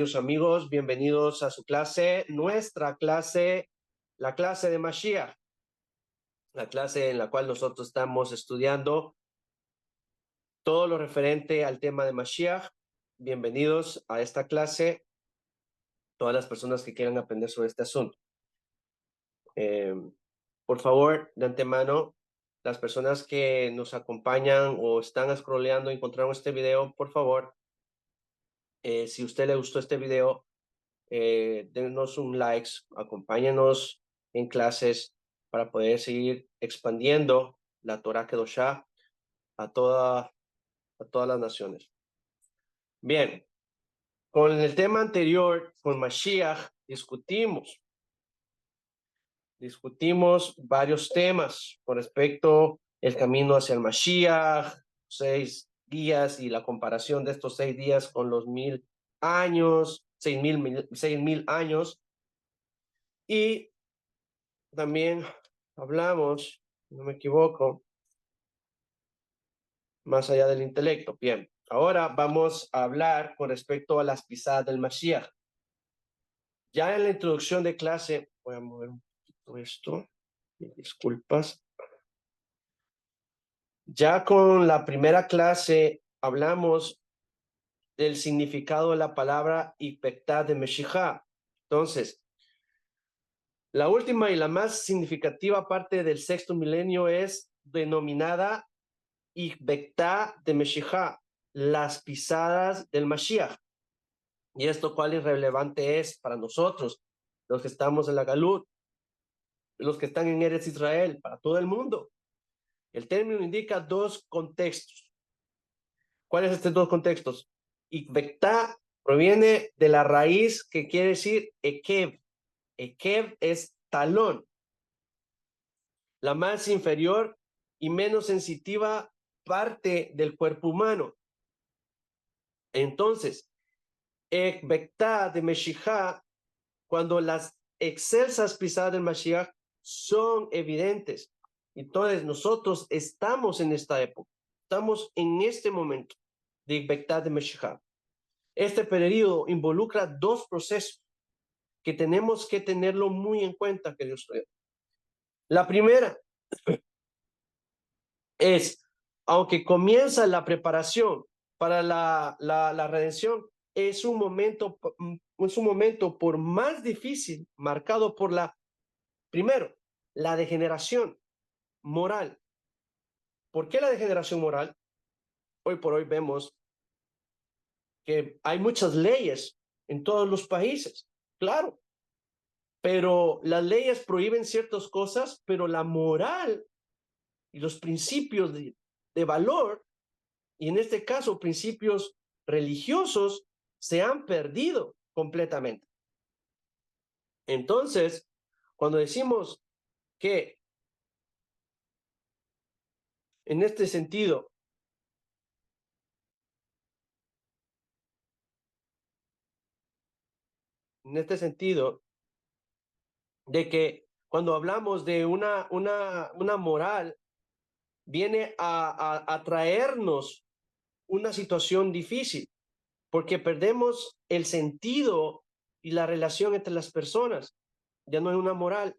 queridos amigos, bienvenidos a su clase, nuestra clase, la clase de Mashiach, la clase en la cual nosotros estamos estudiando todo lo referente al tema de Mashiach. Bienvenidos a esta clase, todas las personas que quieran aprender sobre este asunto. Por favor, de antemano, las personas que nos acompañan o están scrolleando, encontraron este video, por favor, si a usted le gustó este video, denos un like, acompáñenos en clases para poder seguir expandiendo la Torah Kedoshá a todas las naciones. Bien, con el tema anterior, con Mashiach, discutimos varios temas con respecto al camino hacia el Mashiach, 6 días y la comparación de estos 6 días con los 1000 años, 6,000 años. Y también hablamos, no me equivoco, más allá del intelecto. Bien, ahora vamos a hablar con respecto a las pisadas del Mashiach. Ya en la introducción de clase, voy a mover un poquito esto, disculpas. Ya con la primera clase hablamos del significado de la palabra Ikbetá de Meshijá. Entonces, la última y la más significativa parte del sexto milenio es denominada Ikbetá de Meshijá, las pisadas del Mashiach. Y esto cuál es relevante es para nosotros, los que estamos en la Galut, los que están en Eretz Israel, para todo el mundo. El término indica dos contextos. ¿Cuáles son estos dos contextos? Ikbetá proviene de la raíz que quiere decir Ekev. Ekev es talón, la más inferior y menos sensitiva parte del cuerpo humano. Entonces, Ekbetá de Meshijá, cuando las excelsas pisadas del Mashiach son evidentes. Entonces, nosotros estamos en esta época, estamos en este momento de Ekbetá de Meshijá. Este periodo involucra dos procesos que tenemos que tenerlo muy en cuenta, queridos estudiantes. La primera es, aunque comienza la preparación para la redención, es un momento por más difícil, marcado por primero, la degeneración moral. ¿Por qué la degeneración moral? Hoy por hoy vemos que hay muchas leyes en todos los países, claro, pero las leyes prohíben ciertas cosas, pero la moral y los principios de valor, y en este caso principios religiosos, se han perdido completamente. Entonces, cuando decimos que en este sentido, de que cuando hablamos de una moral, viene a traernos una situación difícil, porque perdemos el sentido y la relación entre las personas. Ya no hay una moral.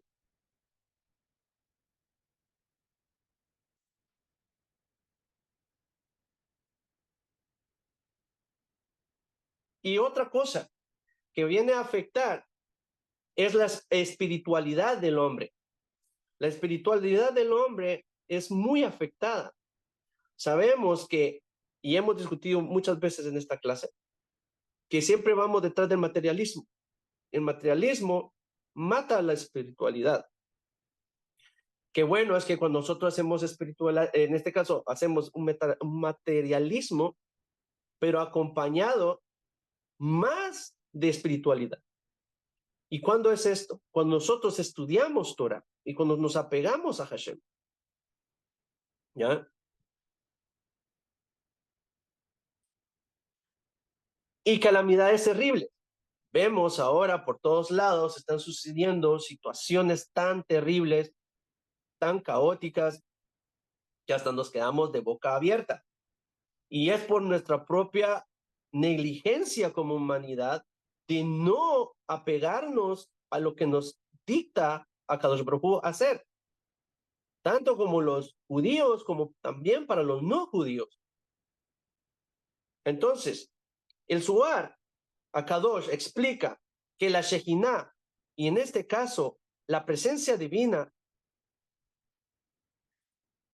Y otra cosa que viene a afectar es la espiritualidad del hombre. La espiritualidad del hombre es muy afectada. Sabemos que, y hemos discutido muchas veces en esta clase, que siempre vamos detrás del materialismo. El materialismo mata la espiritualidad. Qué bueno es que cuando nosotros hacemos espiritualidad, en este caso hacemos un materialismo, pero acompañado más de espiritualidad. ¿Y cuándo es esto? Cuando nosotros estudiamos Torah y cuando nos apegamos a Hashem. ¿Ya? Y calamidades terribles. Vemos ahora por todos lados están sucediendo situaciones tan terribles, tan caóticas, que hasta nos quedamos de boca abierta. Y es por nuestra propia negligencia como humanidad de no apegarnos a lo que nos dicta Akadosh Baruj Hu hacer, tanto como los judíos como también para los no judíos. Entonces, el Zohar Akadosh explica que la Shejinah, y en este caso la presencia divina,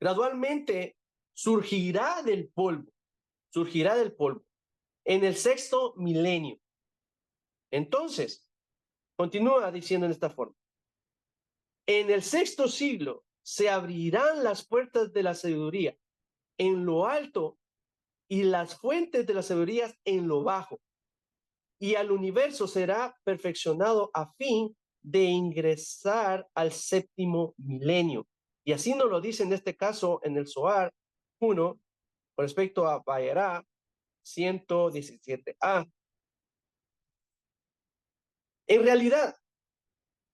gradualmente surgirá del polvo en el 6º milenio. Entonces, continúa diciendo en esta forma: en el 6º siglo se abrirán las puertas de la sabiduría en lo alto y las fuentes de la sabiduría en lo bajo, y al universo será perfeccionado a fin de ingresar al 7º milenio. Y así nos lo dice en este caso en el Zohar 1, con respecto a Vayera 117a. En realidad,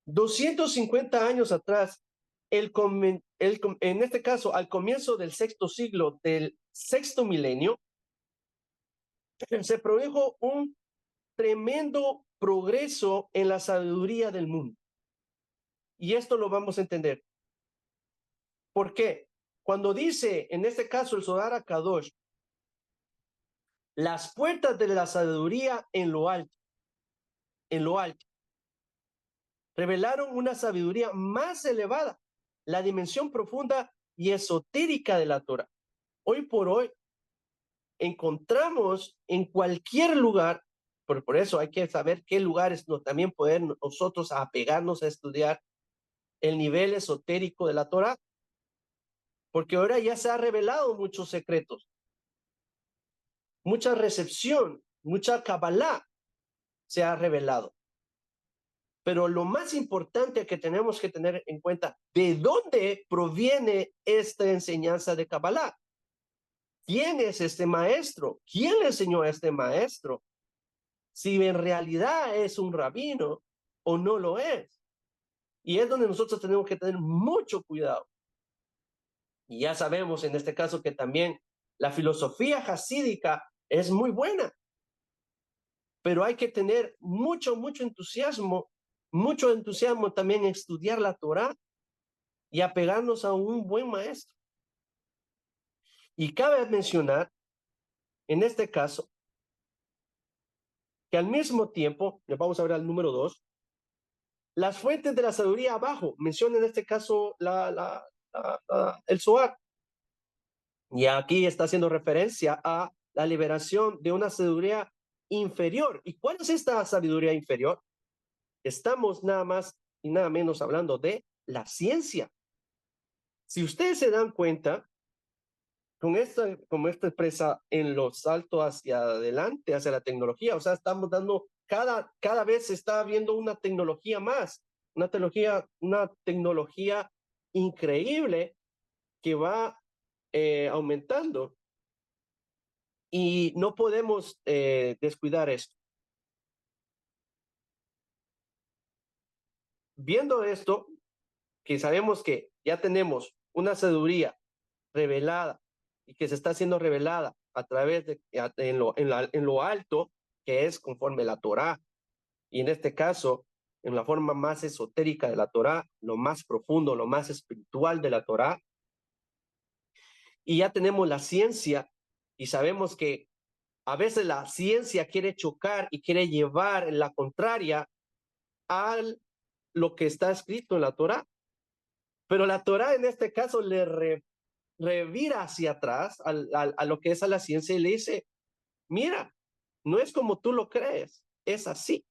250 años atrás, en este caso, al comienzo del 6º siglo, del 6º milenio, se produjo un tremendo progreso en la sabiduría del mundo. Y esto lo vamos a entender. ¿Por qué? Cuando dice, en este caso, el Zohar HaKadosh, las puertas de la sabiduría en lo alto, revelaron una sabiduría más elevada, la dimensión profunda y esotérica de la Torah. Hoy por hoy encontramos en cualquier lugar, por eso hay que saber qué lugares también poder nosotros apegarnos a estudiar el nivel esotérico de la Torah, porque ahora ya se ha revelado muchos secretos, mucha recepción, mucha Kabbalah se ha revelado. Pero lo más importante que tenemos que tener en cuenta, ¿de dónde proviene esta enseñanza de Kabbalah? ¿Quién es este maestro? ¿Quién le enseñó a este maestro? Si en realidad es un rabino o no lo es. Y es donde nosotros tenemos que tener mucho cuidado. Y ya sabemos en este caso que también la filosofía hasídica es muy buena, pero hay que tener mucho entusiasmo también en estudiar la Torah y apegarnos a un buen maestro. Y cabe mencionar, en este caso, que al mismo tiempo, vamos a ver al número 2, las fuentes de la sabiduría abajo, menciona en este caso el Zohar. Y aquí está haciendo referencia a la liberación de una sabiduría inferior. ¿Y cuál es esta sabiduría inferior? Estamos nada más y nada menos hablando de la ciencia. Si ustedes se dan cuenta, como esta empresa en los saltos hacia adelante, hacia la tecnología, o sea, estamos dando, cada vez se está viendo una tecnología más, una tecnología increíble que va aumentando y no podemos descuidar esto. Viendo esto, que sabemos que ya tenemos una sabiduría revelada y que se está siendo revelada a través de en lo alto, que es conforme la Torá, y en este caso, en la forma más esotérica de la Torá, lo más profundo, lo más espiritual de la Torá, y ya tenemos la ciencia, y sabemos que a veces la ciencia quiere chocar y quiere llevar la contraria a lo que está escrito en la Torá, pero la Torá en este caso revira hacia atrás a lo que es a la ciencia y le dice, mira, no es como tú lo crees, es así.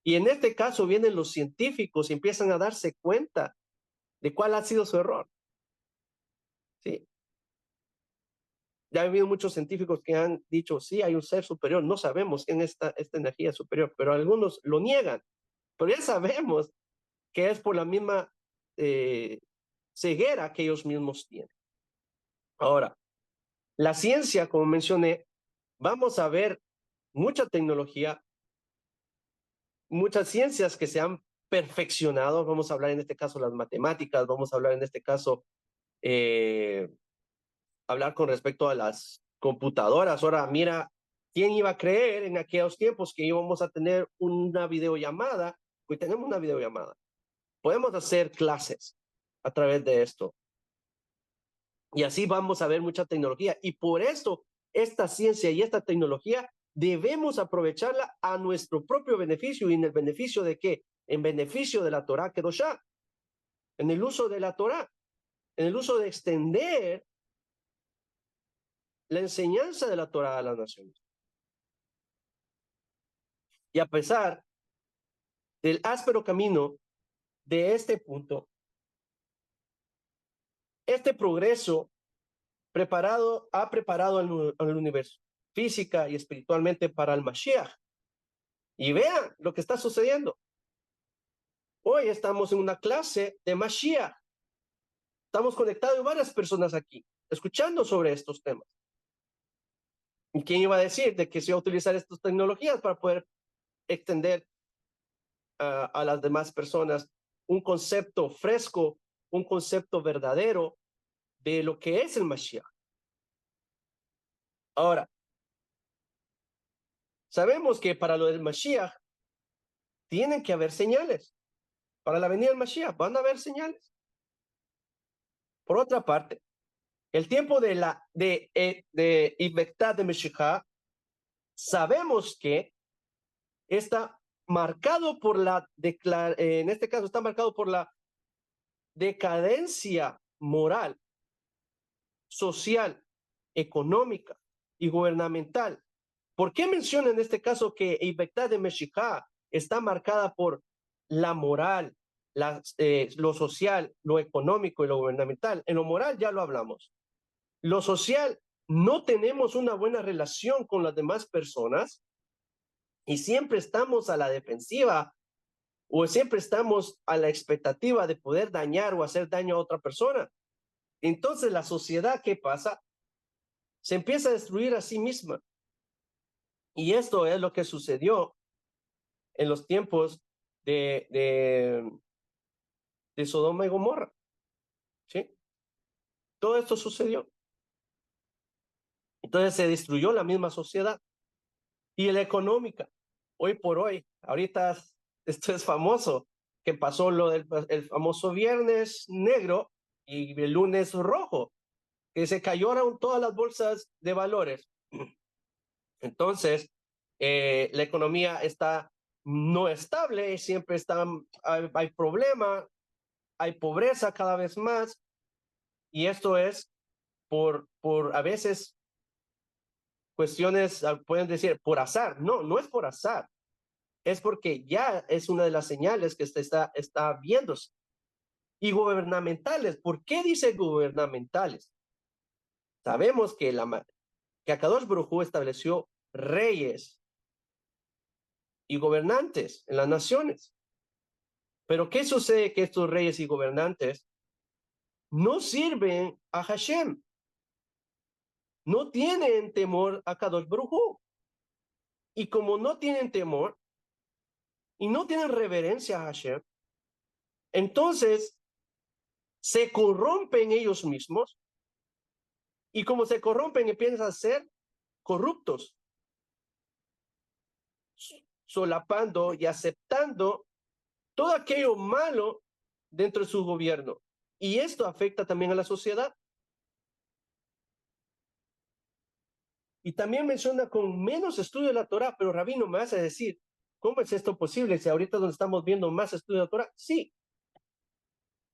Y en este caso vienen los científicos y empiezan a darse cuenta de cuál ha sido su error. ¿Sí? Ya ha habido muchos científicos que han dicho, sí, hay un ser superior, no sabemos quién es esta energía superior, pero algunos lo niegan. Pero ya sabemos que es por la misma ceguera que ellos mismos tienen. Ahora, la ciencia, como mencioné, vamos a ver mucha tecnología, muchas ciencias que se han perfeccionado. Vamos a hablar en este caso las matemáticas, vamos a hablar en este caso, hablar con respecto a las computadoras. Ahora, mira, ¿Quién iba a creer en aquellos tiempos que íbamos a tener una videollamada? Hoy tenemos una videollamada. Podemos hacer clases a través de esto. Y así vamos a ver mucha tecnología. Y por esto, esta ciencia y esta tecnología debemos aprovecharla a nuestro propio beneficio. ¿Y en el beneficio de qué? En beneficio de la Torah Kedoshá, en el uso de la Torah, en el uso de extender la enseñanza de la Torah a las naciones. Y a pesar del áspero camino de este punto, este progreso ha preparado al universo física y espiritualmente para el Mashiach. Y vean lo que está sucediendo. Hoy estamos en una clase de Mashiach. Estamos conectados varias personas aquí, escuchando sobre estos temas. ¿Y quién iba a decir de que se iba a utilizar estas tecnologías para poder extender a las demás personas un concepto fresco, un concepto verdadero de lo que es el Mashiach? Ahora, sabemos que para lo del Mashiach tienen que haber señales. Para la venida del Mashiach van a haber señales. Por otra parte, el tiempo de Ibectad de Mashiach, sabemos que está marcado por en este caso está marcado por la decadencia moral, social, económica y gubernamental. ¿Por qué menciona en este caso que Ibectad de Mashiach está marcada por la moral, lo social, lo económico y lo gubernamental? En lo moral ya lo hablamos. Lo social, no tenemos una buena relación con las demás personas y siempre estamos a la defensiva o siempre estamos a la expectativa de poder dañar o hacer daño a otra persona. Entonces la sociedad, ¿qué pasa? Se empieza a destruir a sí misma. Y esto es lo que sucedió en los tiempos de, de, de Sodoma y Gomorra. ¿Sí? Todo esto sucedió. Entonces se destruyó la misma sociedad. Y la económica, hoy por hoy, ahorita esto es famoso, que pasó lo del el famoso viernes negro y el lunes rojo, que se cayeron todas las bolsas de valores. Entonces, la economía está no estable, siempre hay problema, hay pobreza cada vez más, y esto es por a veces cuestiones, pueden decir, por azar. No, no es por azar. Es porque ya es una de las señales que está viéndose. Y gubernamentales, ¿por qué dice gubernamentales? Sabemos que Akadosh Baruj Hu estableció reyes y gobernantes en las naciones. Pero ¿qué sucede? Que estos reyes y gobernantes no sirven a Hashem, no tienen temor a Kadosh Baruj Hu. Y como no tienen temor y no tienen reverencia a Hashem, entonces se corrompen ellos mismos y como se corrompen empiezan a ser corruptos, solapando y aceptando todo aquello malo dentro de su gobierno. Y esto afecta también a la sociedad. Y también menciona con menos estudio de la Torah, pero Rabino me hace decir, ¿cómo es esto posible? Si ahorita donde estamos viendo más estudio de la Torah, sí,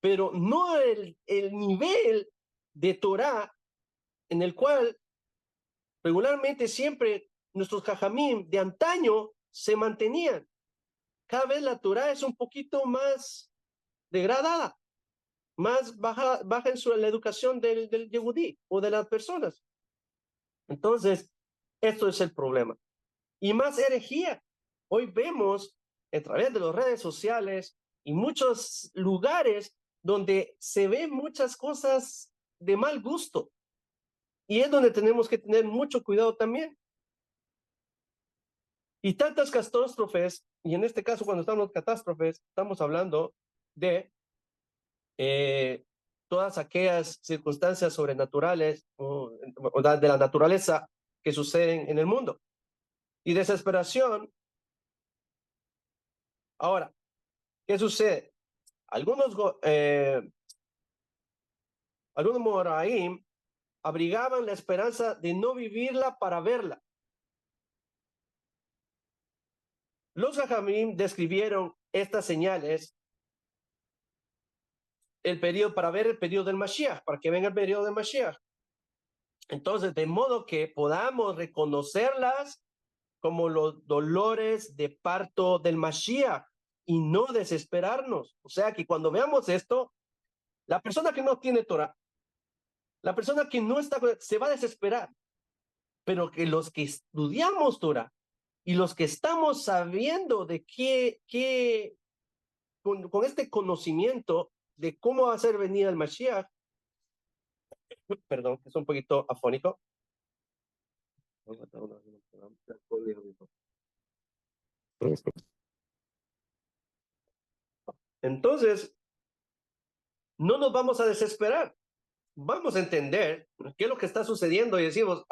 pero no el nivel de Torah en el cual regularmente siempre nuestros jajamim de antaño se mantenían. Cada vez la Torah es un poquito más degradada, más baja en la educación del yehudí o de las personas. Entonces, esto es el problema. Y más herejía. Hoy vemos a través de las redes sociales y muchos lugares donde se ven muchas cosas de mal gusto. Y es donde tenemos que tener mucho cuidado también. Y tantas catástrofes, y en este caso cuando estamos en catástrofes, estamos hablando de todas aquellas circunstancias sobrenaturales o de la naturaleza que suceden en el mundo. y desesperación. Ahora, ¿qué sucede? Algunos Moraim abrigaban la esperanza de no vivirla para verla. Los Jajamim describieron estas señales para ver el periodo del Mashiach, para que venga el periodo del Mashiach. Entonces, de modo que podamos reconocerlas como los dolores de parto del Mashiach y no desesperarnos. O sea que cuando veamos esto, la persona que no tiene Torah, la persona que no está, se va a desesperar, pero que los que estudiamos Torah y los que estamos sabiendo de con este conocimiento de cómo va a ser venir el Mashiach, perdón, es un poquito afónico. Entonces, no nos vamos a desesperar. Vamos a entender qué es lo que está sucediendo y decimos,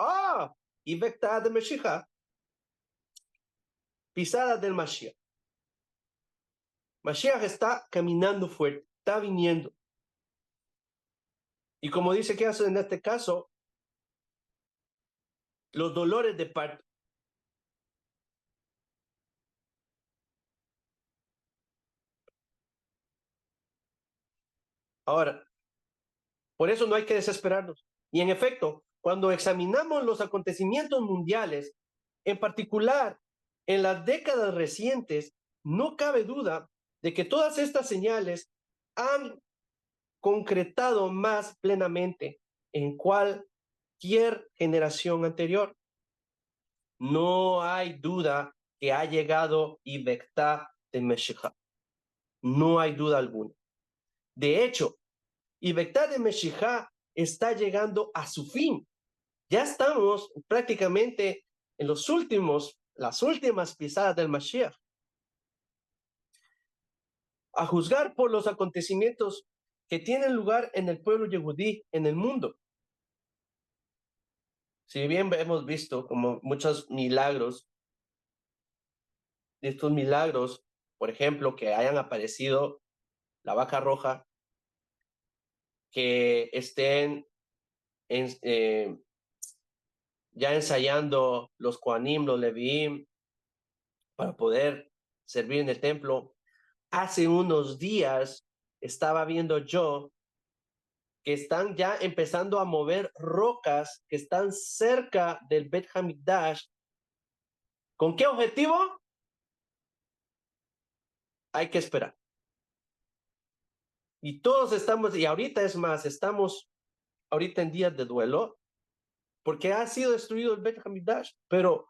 y vecta de Mashiach, pisada del Mashiach. Mashiach está caminando fuerte, está viniendo. Y como dice que hace en este caso, los dolores de parto. Ahora, por eso no hay que desesperarnos. Y en efecto, cuando examinamos los acontecimientos mundiales, en particular en las décadas recientes, no cabe duda de que todas estas señales han concretado más plenamente en cualquier generación anterior. No hay duda que ha llegado Ibectá de Meshijá. No hay duda alguna. De hecho, Ibectá de Meshijá está llegando a su fin. Ya estamos prácticamente en las últimas pisadas del Mashiach. A juzgar por los acontecimientos que tienen lugar en el pueblo yehudí, en el mundo. Si bien hemos visto como muchos milagros, estos milagros, por ejemplo, que hayan aparecido la vaca roja, que estén ya ensayando los Kohanim, los Leviim, para poder servir en el templo. Hace unos días estaba viendo yo que están ya empezando a mover rocas que están cerca del Bet Hamikdash. ¿Con qué objetivo? Hay que esperar. Y todos estamos, y ahorita es más, estamos ahorita en días de duelo, porque ha sido destruido el Bet Hamikdash. Pero,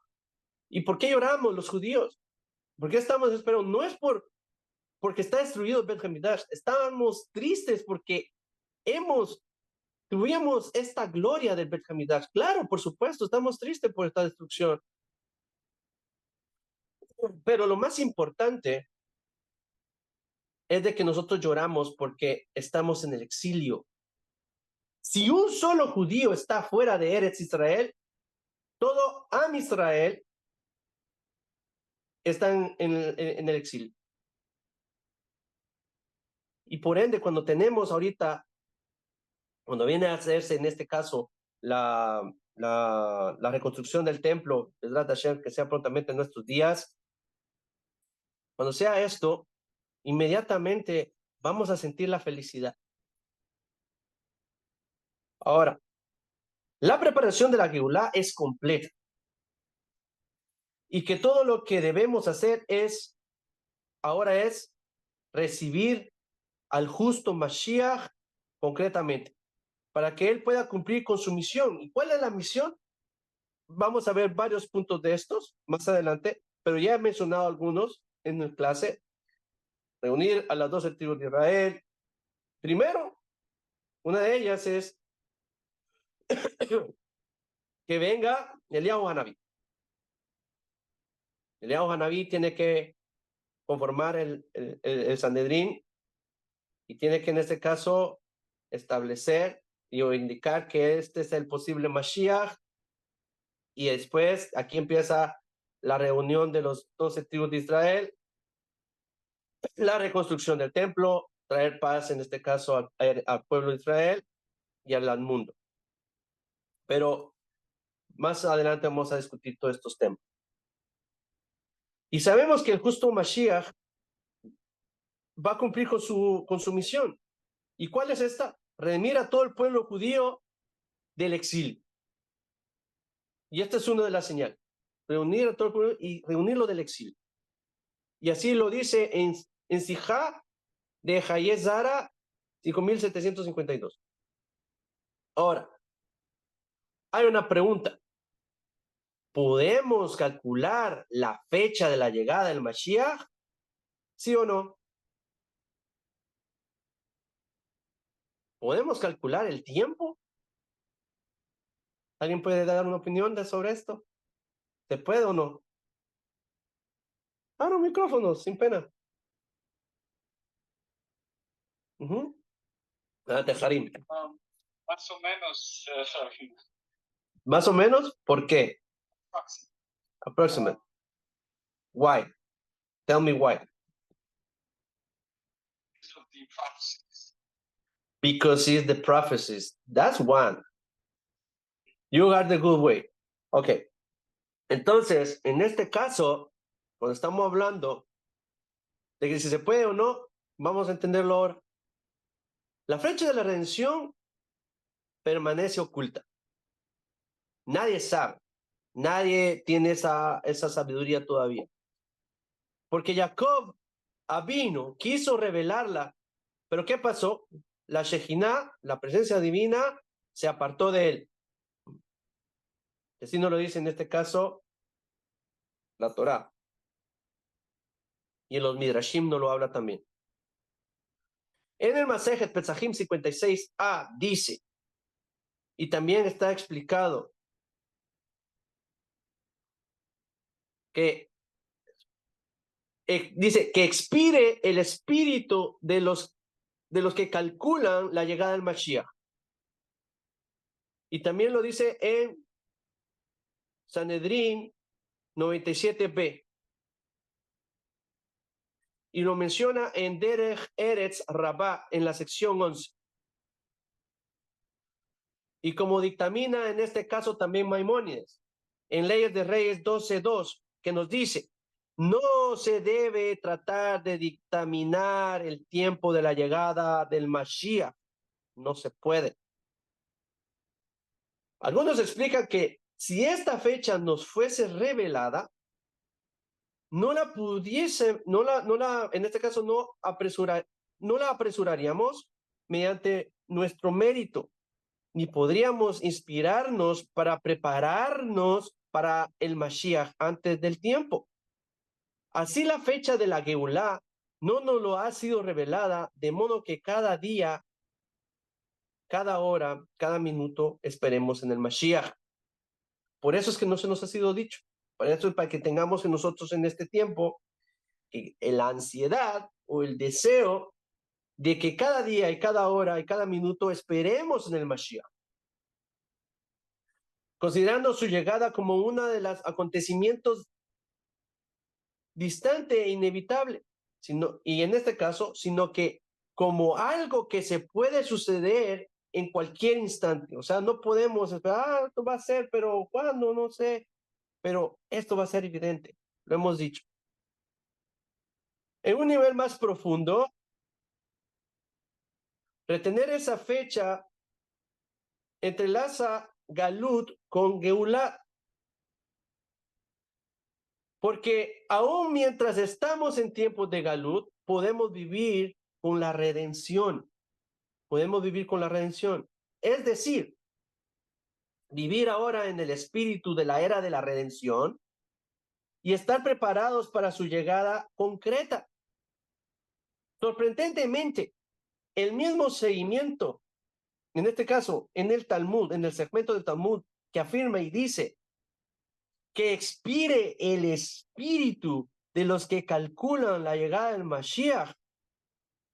¿y por qué lloramos los judíos? ¿Por qué estamos esperando? No es porque está destruido el Bet Hamikdash. Estábamos tristes porque tuvimos esta gloria del Bet Hamikdash. Claro, por supuesto, estamos tristes por esta destrucción. Pero lo más importante es de que nosotros lloramos porque estamos en el exilio. Si un solo judío está fuera de Eretz Israel, todo Am Israel está en el exilio. Y por ende, cuando viene a hacerse en este caso la reconstrucción del templo, que sea prontamente en nuestros días, cuando sea esto, inmediatamente vamos a sentir la felicidad. Ahora, la preparación de la Geulá es completa. Y que todo lo que debemos hacer ahora es recibir al justo Mashiach concretamente, para que él pueda cumplir con su misión. ¿Y cuál es la misión? Vamos a ver varios puntos de estos más adelante, pero ya he mencionado algunos en la clase. Reunir a las 12 tribus de Israel. Primero, una de ellas es que venga Eliyahu Hanabí. Eliyahu Hanabí tiene que conformar el Sanedrín y tiene que en este caso establecer o indicar que este es el posible Mashiach, y después aquí empieza la reunión de los 12 tribus de Israel, la reconstrucción del templo, traer paz, en este caso, al pueblo de Israel y al mundo. Pero más adelante vamos a discutir todos estos temas. Y sabemos que el justo Mashiach va a cumplir con su misión. ¿Y cuál es esta? Redimir a todo el pueblo judío del exilio. Y esta es una de las señales. Reunir a todo el pueblo y reunirlo del exilio. Y así lo dice en Sijá de Hayez Zara 5752. Ahora, hay una pregunta. ¿Podemos calcular la fecha de la llegada del Mashiach? ¿Sí o no? ¿Podemos calcular el tiempo? ¿Alguien puede dar una opinión sobre esto? ¿Se puede o no? Ah, no, micrófonos, sin pena. Tejarim. Más o menos. ¿Más o menos? ¿Por qué? Approximate. Why? Tell me why. Because it's the prophecies. That's one. You got the good way. Ok. Entonces, en este caso, cuando estamos hablando de que si se puede o no, vamos a entenderlo ahora. La fecha de la redención permanece oculta. Nadie sabe. Nadie tiene esa sabiduría todavía. Porque Jacob Avino quiso revelarla, pero ¿qué pasó? La Shejinah, la presencia divina, se apartó de él. Así nos lo dice en este caso la Torá. Y en los Midrashim no lo habla también. En el Masejet Pesachim 56a dice, y también está explicado, que dice que expire el espíritu de los que calculan la llegada del Mashiach. Y también lo dice en Sanedrín 97b. Y lo menciona en Derech Eretz Rabá en la sección 11. Y como dictamina en este caso también Maimónides, en Leyes de Reyes 12.2, que nos dice, no se debe tratar de dictaminar el tiempo de la llegada del Mashiach. No se puede. Algunos explican que si esta fecha nos fuese revelada, no la pudiese, en este caso no la apresuraríamos mediante nuestro mérito, ni podríamos inspirarnos para prepararnos para el Mashiach antes del tiempo. Así la fecha de la Geulá no nos lo ha sido revelada, de modo que cada día, cada hora, cada minuto esperemos en el Mashiach. Por eso es que no se nos ha sido dicho. Por eso es para que tengamos en nosotros en este tiempo la ansiedad o el deseo de que cada día y cada hora y cada minuto esperemos en el Mashiach, considerando su llegada como uno de los acontecimientos distante e inevitable, y en este caso, sino que como algo que se puede suceder en cualquier instante. O sea, no podemos esperar, esto va a ser, pero ¿cuándo? No sé, pero esto va a ser evidente, lo hemos dicho. En un nivel más profundo, retener esa fecha entrelaza Galut con Geulah, porque aún mientras estamos en tiempos de Galut, podemos vivir con la redención. Podemos vivir con la redención. Es decir, vivir ahora en el espíritu de la era de la redención y estar preparados para su llegada concreta. Sorprendentemente, el mismo seguimiento, en este caso, en el Talmud, en el segmento del Talmud, que afirma y dice que expire el espíritu de los que calculan la llegada del Mashiach,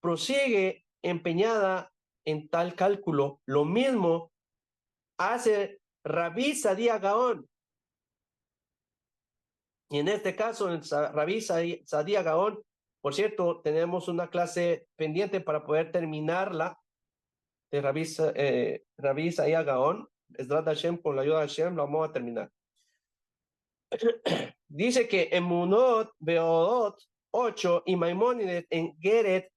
prosigue empeñada en tal cálculo. Lo mismo hace Rabí Sadía Gaón Y en este caso, en Rabí Sadia Gaón, por cierto, tenemos una clase pendiente para poder terminarla de Rabí Sadia Gaón. Esdrat Hashem, con la ayuda de Hashem, lo vamos a terminar. Dice que en Munot, Beodot 8 y Maimónides en Geret,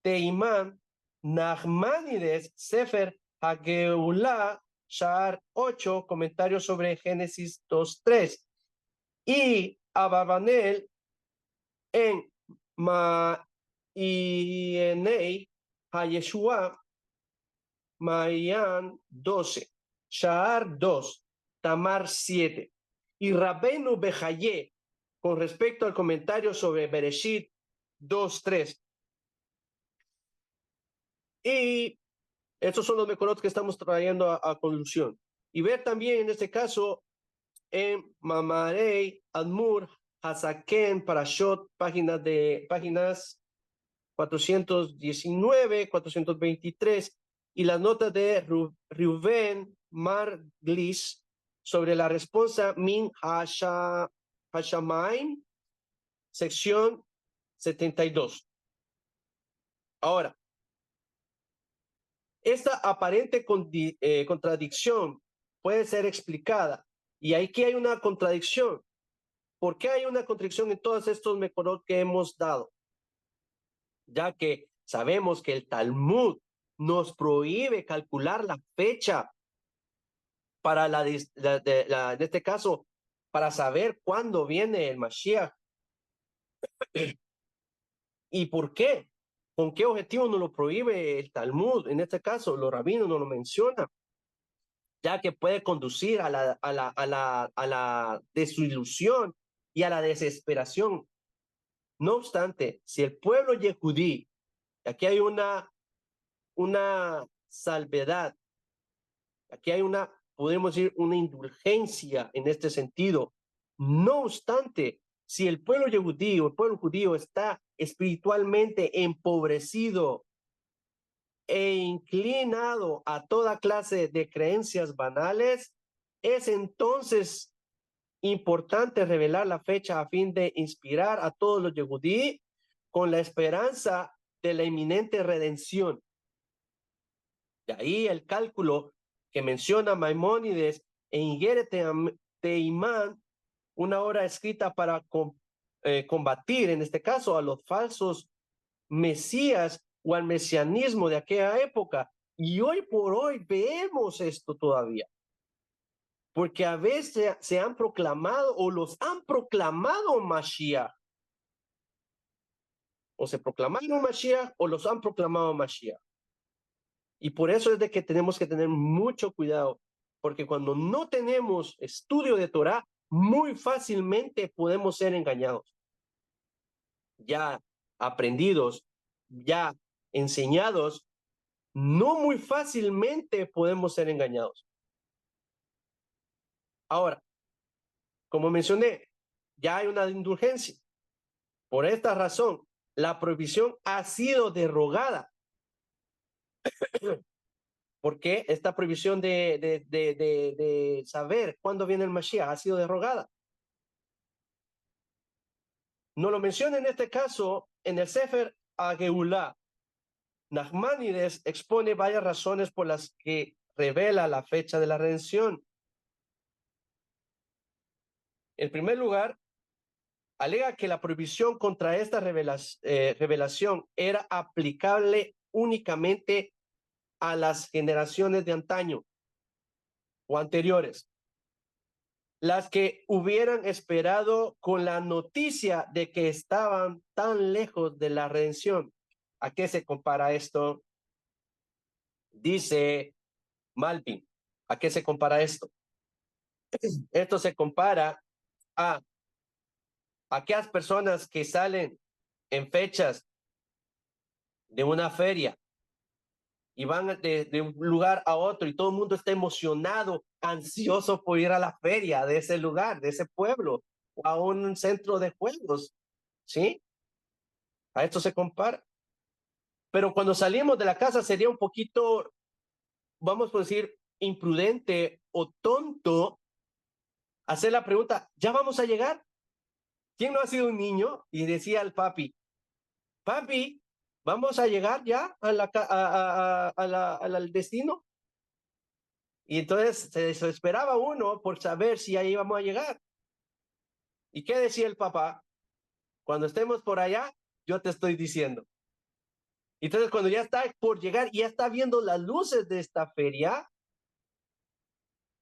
Teimán, Nachmanides, Sefer, Hageulah, Shar 8, comentarios sobre Génesis 2:3. Y Ababanel en Ma'inei Hayeshua, Mayan 12, Shar 2, Tamar 7. Y Rabbeinu Bejaye, con respecto al comentario sobre Bereshit 2:3. Y estos son los mecorot que estamos trayendo a conclusión. Y ver también en este caso en Mamarei, Admur, Hazaken, Parashot, páginas 419, 423, y las notas de Reuven Marglis sobre la respuesta Min Hashamaim, sección 72. Ahora, esta aparente contradicción puede ser explicada, y aquí hay una contradicción. ¿Por qué hay una contradicción en todos estos mecorot que hemos dado? Ya que sabemos que el Talmud nos prohíbe calcular la fecha para en este caso, para saber cuándo viene el Mashiach. ¿Y por qué? ¿Con qué objetivo nos lo prohíbe el Talmud? En este caso, los rabinos nos lo mencionan, ya que puede conducir a la desilusión y a la desesperación. No obstante, si el pueblo yehudí, aquí hay una salvedad, aquí hay podemos decir, una indulgencia en este sentido. No obstante, si el pueblo yehudí o el pueblo judío está espiritualmente empobrecido e inclinado a toda clase de creencias banales, es entonces importante revelar la fecha a fin de inspirar a todos los yehudí con la esperanza de la inminente redención. De ahí el cálculo que menciona Maimónides en Igeret Teimán, una obra escrita para combatir, en este caso, a los falsos mesías o al mesianismo de aquella época. Y hoy por hoy vemos esto todavía, porque a veces se han proclamado o los han proclamado Mashiach. O se proclamaron Mashiach o los han proclamado Mashiach. Y por eso es de que tenemos que tener mucho cuidado, porque cuando no tenemos estudio de Torah, muy fácilmente podemos ser engañados. Ya aprendidos, ya enseñados, no muy fácilmente podemos ser engañados. Ahora, como mencioné, ya hay una indulgencia. Por esta razón, la prohibición ha sido derogada. Porque esta prohibición de saber cuándo viene el Mashiach ha sido derogada. No lo menciona en este caso en el Sefer Hageulah. Nachmanides expone varias razones por las que revela la fecha de la redención. En primer lugar, alega que la prohibición contra esta revelación era aplicable únicamente a las generaciones de antaño o anteriores, las que hubieran esperado con la noticia de que estaban tan lejos de la redención. ¿A qué se compara esto? Dice Malvin. ¿A qué se compara esto? Esto se compara a aquellas personas que salen en fechas de una feria y van de un lugar a otro y todo el mundo está emocionado, ansioso por ir a la feria de ese lugar, de ese pueblo, o a un centro de juegos, ¿sí? A esto se compara. Pero cuando salimos de la casa sería un poquito, vamos a decir, imprudente o tonto hacer la pregunta, ¿ya vamos a llegar? ¿Quién no ha sido un niño y decía al papi, papi, vamos a llegar ya al destino? Y entonces se desesperaba uno por saber si ahí íbamos a llegar. ¿Y qué decía el papá? Cuando estemos por allá, yo te estoy diciendo. Entonces, cuando ya está por llegar y ya está viendo las luces de esta feria,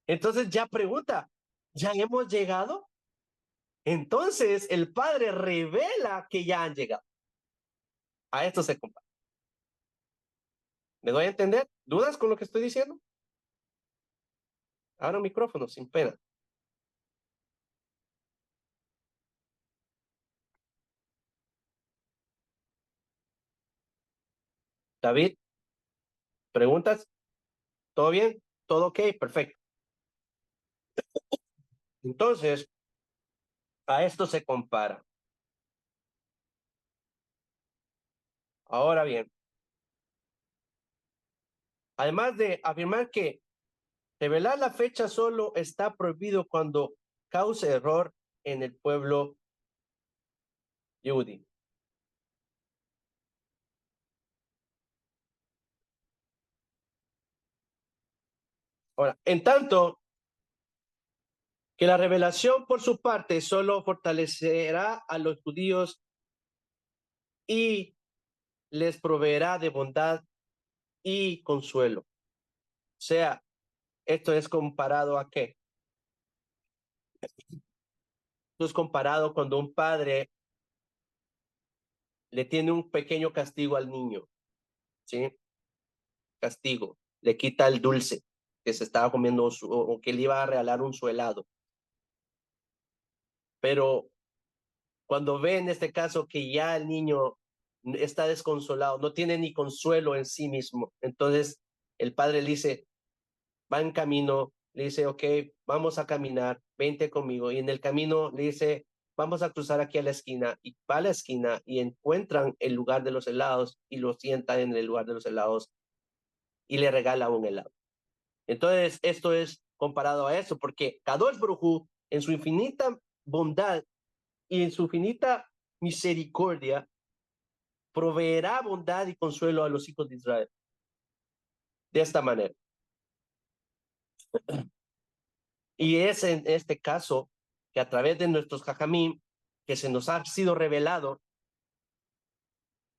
entonces ya pregunta, ¿ya hemos llegado? Entonces el padre revela que ya han llegado. A esto se compara. ¿Me doy a entender? ¿Dudas con lo que estoy diciendo? Abra un micrófono, sin pena. David, ¿preguntas? ¿Todo bien? ¿Todo ok? Perfecto. Entonces, a esto se compara. Ahora bien, además de afirmar que revelar la fecha solo está prohibido cuando cause error en el pueblo yudí. Ahora, en tanto que la revelación por su parte solo fortalecerá a los judíos y les proveerá de bondad y consuelo. O sea, esto es comparado a qué? Esto es comparado cuando un padre le tiene un pequeño castigo al niño, ¿sí? Castigo, le quita el dulce que se estaba comiendo o que le iba a regalar su helado. Pero cuando ve en este caso que ya el niño está desconsolado, no tiene ni consuelo en sí mismo, entonces el padre le dice, va en camino, le dice, ok, vamos a caminar, vente conmigo. Y en el camino le dice, vamos a cruzar aquí a la esquina. Y va a la esquina y encuentran el lugar de los helados y lo sientan en el lugar de los helados y le regala un helado. Entonces, esto es comparado a eso, porque Kadosh Baruj Hu, en su infinita bondad y en su infinita misericordia, proveerá bondad y consuelo a los hijos de Israel. De esta manera. Y es en este caso que a través de nuestros jajamim, que se nos ha sido revelado,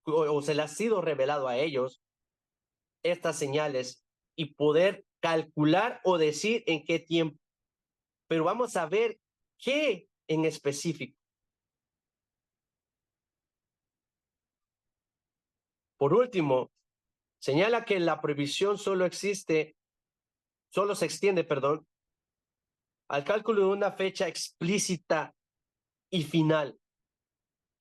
o se les ha sido revelado a ellos, estas señales y poder calcular o decir en qué tiempo. Pero vamos a ver qué en específico. Por último, señala que la prohibición solo se extiende, perdón, al cálculo de una fecha explícita y final,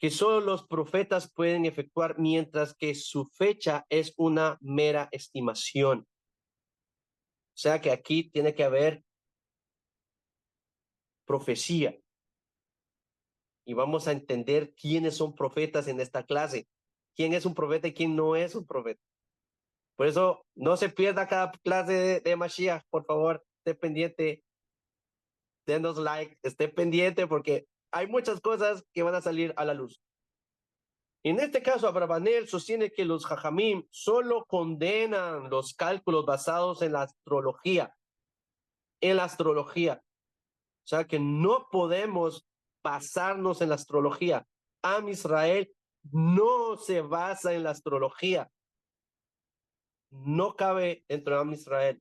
que solo los profetas pueden efectuar, mientras que su fecha es una mera estimación. O sea que aquí tiene que haber profecía. Y vamos a entender quiénes son profetas en esta clase. Quién es un profeta y quién no es un profeta. Por eso no se pierda cada clase de Mashiach, por favor, esté pendiente, denos like, esté pendiente porque hay muchas cosas que van a salir a la luz. En este caso, Abravanel sostiene que los jajamim solo condenan los cálculos basados en la astrología. En la astrología. O sea que no podemos basarnos en la astrología. Am Israel no se basa en la astrología. No cabe dentro de Am Israel.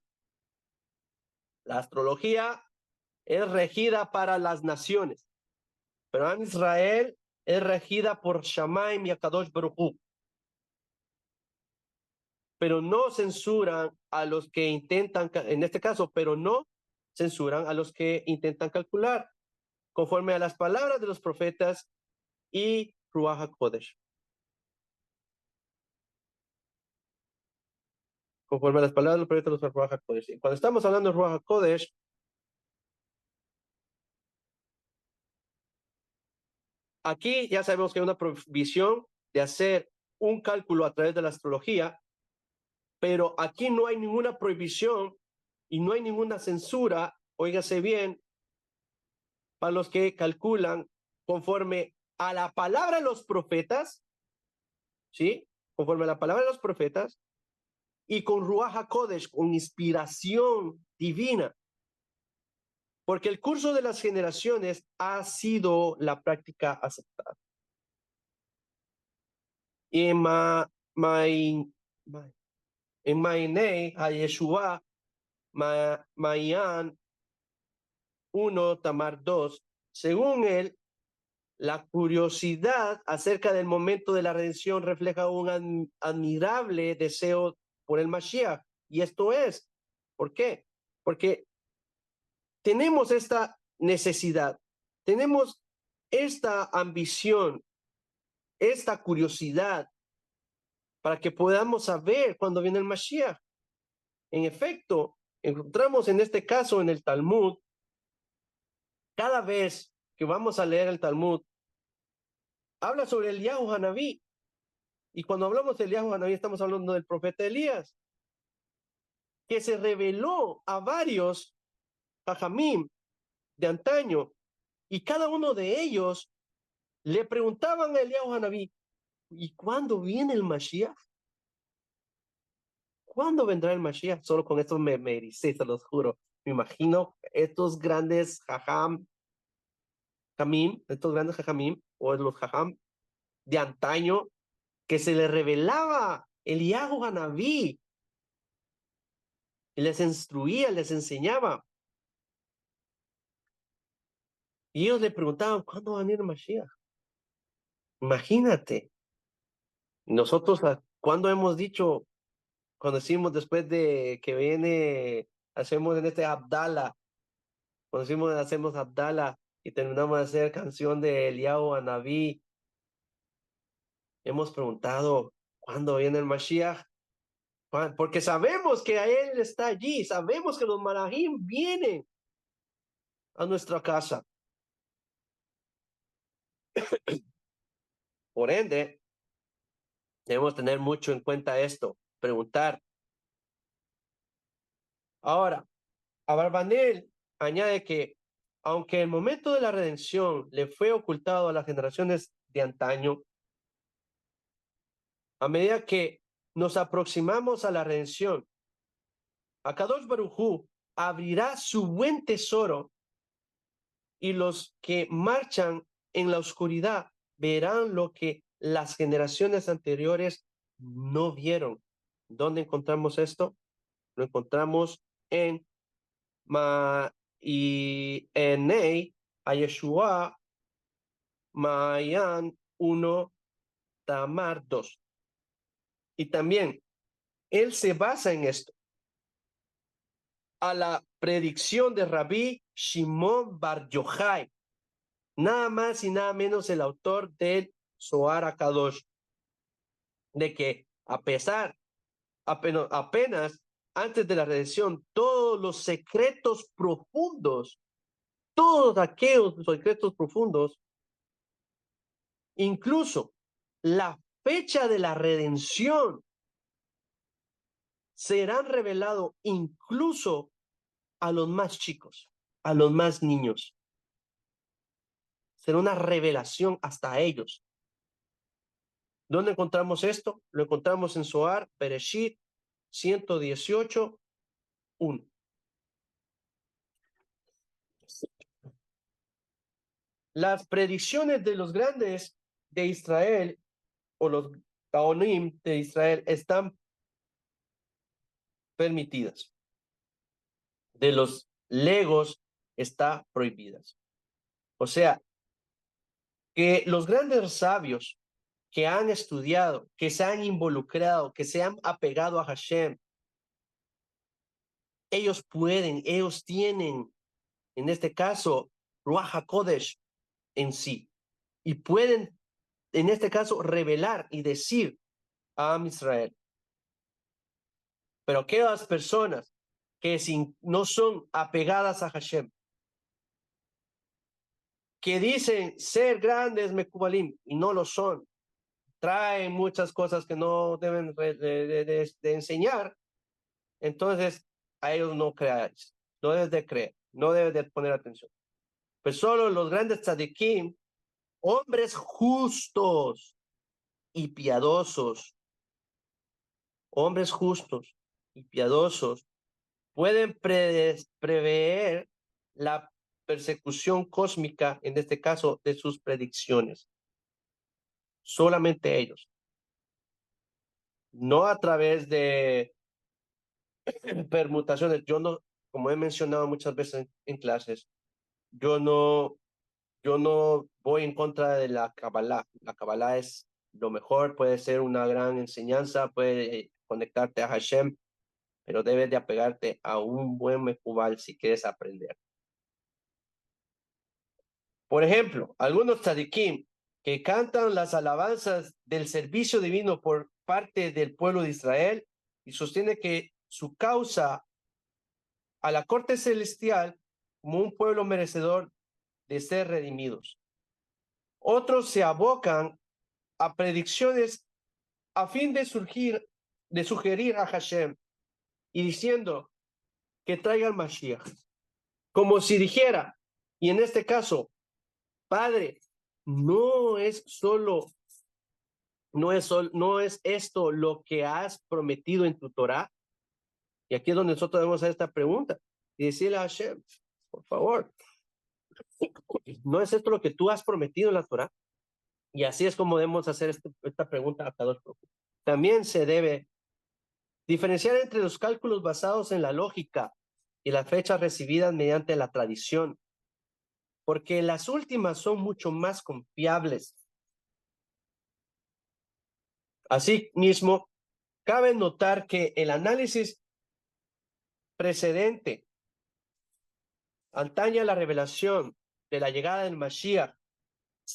La astrología es regida para las naciones, pero Am Israel es regida por Shamaim y Akadosh Baruj Hu. Pero no censuran a los que intentan, en este caso, pero no censuran a los que intentan calcular conforme a las palabras de los profetas y Ruach HaKodesh. Conforme a las palabras de los profetas de los Ruach HaKodesh. Y cuando estamos hablando de Ruach HaKodesh, aquí ya sabemos que hay una prohibición de hacer un cálculo a través de la astrología, pero aquí no hay ninguna prohibición y no hay ninguna censura, óigase bien, para los que calculan conforme a la palabra de los profetas, ¿sí? Conforme a la palabra de los profetas, y con Ruach HaKodesh, con inspiración divina. Porque el curso de las generaciones ha sido la práctica aceptada. Y en Mainei, a Yeshua, Mayan 1, Tamar 2, según él, la curiosidad acerca del momento de la redención refleja un admirable deseo por el Mashiach. Y esto es, ¿por qué? Porque tenemos esta necesidad, tenemos esta ambición, esta curiosidad para que podamos saber cuándo viene el Mashiach. En efecto, encontramos en este caso en el Talmud, cada vez que vamos a leer el Talmud, habla sobre el Eliyahu Hanabí. Y cuando hablamos del Eliyahu Hanabí, estamos hablando del profeta Elías, que se reveló a varios Jajamim de antaño, y cada uno de ellos le preguntaban a Eliyahu Hanabí, ¿y cuándo viene el Mashiach? ¿Cuándo vendrá el Mashiach? Solo con esto me ericé, se los juro. Me imagino estos grandes estos grandes jajamim, o los jajam de antaño, que se les revelaba Eliyahu Hanabí, y les instruía, les enseñaba. Y ellos le preguntaban, ¿cuándo va a venir el Mashiach? Imagínate. Nosotros, ¿cuándo hemos dicho, cuando decimos después de que viene, hacemos en este Abdala, cuando decimos hacemos Abdala y terminamos de hacer canción de Eliyahu Hanabí, hemos preguntado, ¿cuándo viene el Mashiach? Porque sabemos que a él está allí, sabemos que los malajim vienen a nuestra casa. Por ende, debemos tener mucho en cuenta esto, preguntar. Ahora, Abarbanel añade que, aunque el momento de la redención le fue ocultado a las generaciones de antaño, a medida que nos aproximamos a la redención, Akadosh Baruj Hu abrirá su buen tesoro y los que marchan en la oscuridad verán lo que las generaciones anteriores no vieron. ¿Dónde encontramos esto? Lo encontramos en Enei, a Yeshua, Mayan 1, Tamar 2. Y también él se basa en esto, a la predicción de Rabí Shimon Bar Yochai, nada más y nada menos el autor del Zohar HaKadosh, de que a pesar, apenas antes de la redención, todos los secretos profundos, todos aquellos secretos profundos, incluso la fecha de la redención, serán revelados incluso a los más chicos, a los más niños. Será una revelación hasta a ellos. ¿Dónde encontramos esto? Lo encontramos en Zohar, Bereshit 118, 1. Las predicciones de los grandes de Israel o los Gaonim de Israel están permitidas. De los legos está prohibidas. O sea, que los grandes sabios que han estudiado, que se han involucrado, que se han apegado a Hashem, ellos tienen, en este caso, Ruach HaKodesh en sí, y pueden, en este caso, revelar y decir a Am Israel. Pero aquellas personas que no son apegadas a Hashem, que dicen ser grandes Mekubalim y no lo son, traen muchas cosas que no deben de enseñar, entonces a ellos no creáis, no debes de creer, no debes de poner atención. Pues solo los grandes tzadikim hombres justos y piadosos, hombres justos y piadosos pueden prever la persecución cósmica, en este caso, de sus predicciones. Solamente ellos. No a través de permutaciones. Yo no, como he mencionado muchas veces en clases, yo no voy en contra de la Kabbalah. La Kabbalah es lo mejor, puede ser una gran enseñanza, puede conectarte a Hashem, pero debes de apegarte a un buen mejubal si quieres aprender. Por ejemplo, algunos tzadikim que cantan las alabanzas del servicio divino por parte del pueblo de Israel y sostiene que su causa a la corte celestial como un pueblo merecedor de ser redimidos. Otros se abocan a predicciones a fin de sugerir a Hashem y diciendo que traiga el Mashiach, como si dijera, y en este caso, Padre, no es solo, no es esto lo que has prometido en tu Torah. Y aquí es donde nosotros debemos hacer esta pregunta y decirle a Hashem, por favor, ¿no es esto lo que tú has prometido en la Torah? Y así es como debemos hacer esta pregunta a Kadosh Baruj Hu. También se debe diferenciar entre los cálculos basados en la lógica y las fechas recibidas mediante la tradición, porque las últimas son mucho más confiables. Asimismo, cabe notar que el análisis precedente antaña la revelación de la llegada del Mashiach.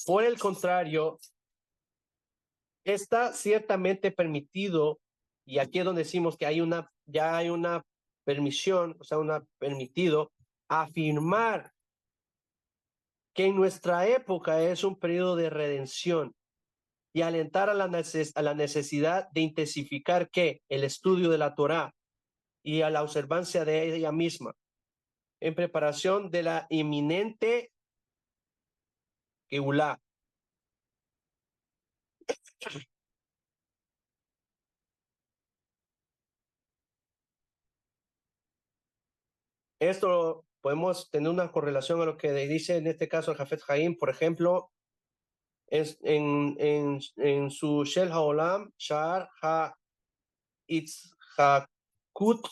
Por el contrario, está ciertamente permitido, y aquí es donde decimos que ya hay una permisión, o sea, una permitido afirmar que en nuestra época es un periodo de redención y alentar a la necesidad de intensificar que el estudio de la Torá y a la observancia de ella misma en preparación de la inminente Geulá. Esto podemos tener una correlación a lo que dice en este caso el Jafet Haim, por ejemplo, en su Shel Haolam, Shar Ha Itzhakut,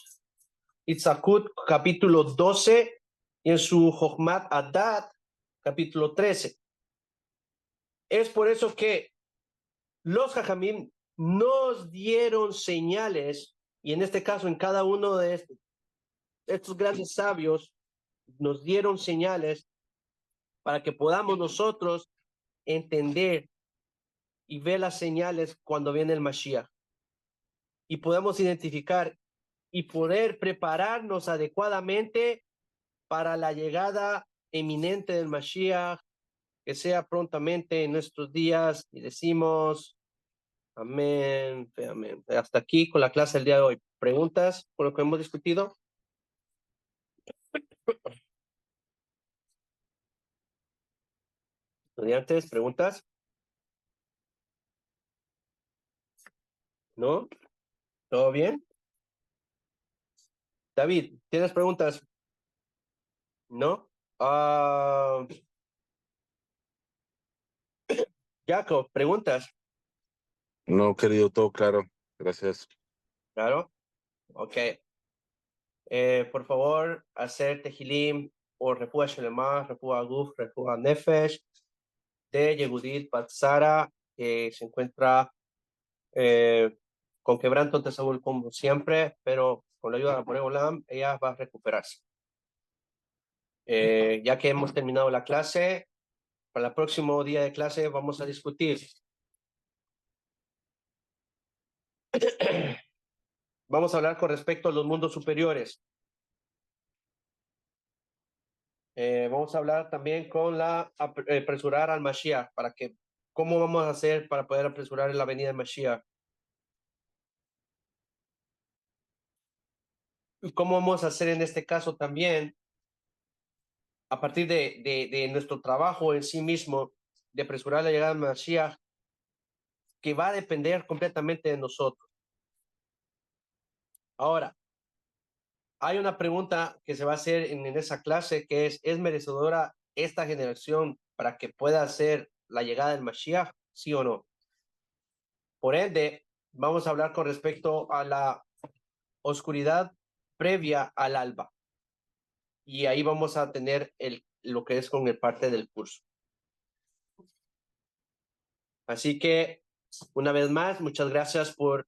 capítulo 12, y en su Jochmat Adat, capítulo 13. Es por eso que los Jajamim nos dieron señales, y en este caso en cada uno de estos grandes sabios nos dieron señales para que podamos nosotros entender y ver las señales cuando viene el Mashiach y podemos identificar y poder prepararnos adecuadamente para la llegada eminente del Mashiach, que sea prontamente en nuestros días, y decimos amén, amén. Hasta aquí con la clase del día de hoy. ¿Preguntas por lo que hemos discutido? Estudiantes, ¿preguntas? ¿No? ¿Todo bien? David, ¿tienes preguntas? ¿No? Jacob, ¿preguntas? No, querido, todo claro. Gracias. Claro. Ok. Por favor, hacer tejilim o Refúa Shelema, Refúa Guf, Refúa Nefesh de Yehudit Batzara, que se encuentra con quebranto ante Saúl como siempre, pero con la ayuda de Borei Olam, ella va a recuperarse. Ya que hemos terminado la clase, para el próximo día de clase vamos a discutir. Vamos a hablar con respecto a los mundos superiores. Vamos a hablar también con la apresurar al Mashiach, para que, ¿cómo vamos a hacer para poder apresurar la venida del Mashiach? ¿Y cómo vamos a hacer en este caso también, a partir de nuestro trabajo en sí mismo, de apresurar la llegada de Mashiach, que va a depender completamente de nosotros. Ahora, hay una pregunta que se va a hacer en esa clase que ¿es merecedora esta generación para que pueda hacer la llegada del Mashiach? ¿Sí o no? Por ende, vamos a hablar con respecto a la oscuridad previa al alba. Y ahí vamos a tener lo que es con el parte del curso. Así que, una vez más, muchas gracias por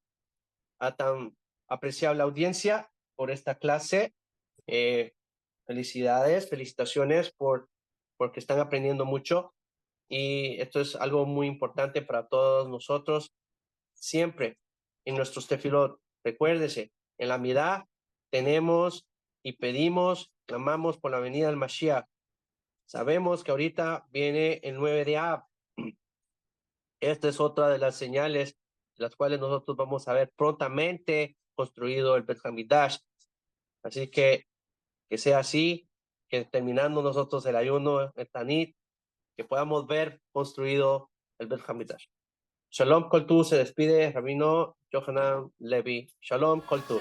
a tan apreciable audiencia por esta clase. Felicidades, felicitaciones porque están aprendiendo mucho. Y esto es algo muy importante para todos nosotros. Siempre en nuestros tefilot, recuérdese, en la mirada tenemos y pedimos, clamamos por la venida del Mashiach. Sabemos que ahorita viene el 9 de Ab. Esta es otra de las señales las cuales nosotros vamos a ver prontamente construido el Bet Hamidash. Así que sea así, que terminando nosotros el ayuno, el Tanit, que podamos ver construido el Bet Hamidash. Shalom Kol Tu, se despide Rabino Yohanan Levi. Shalom Kol Tu.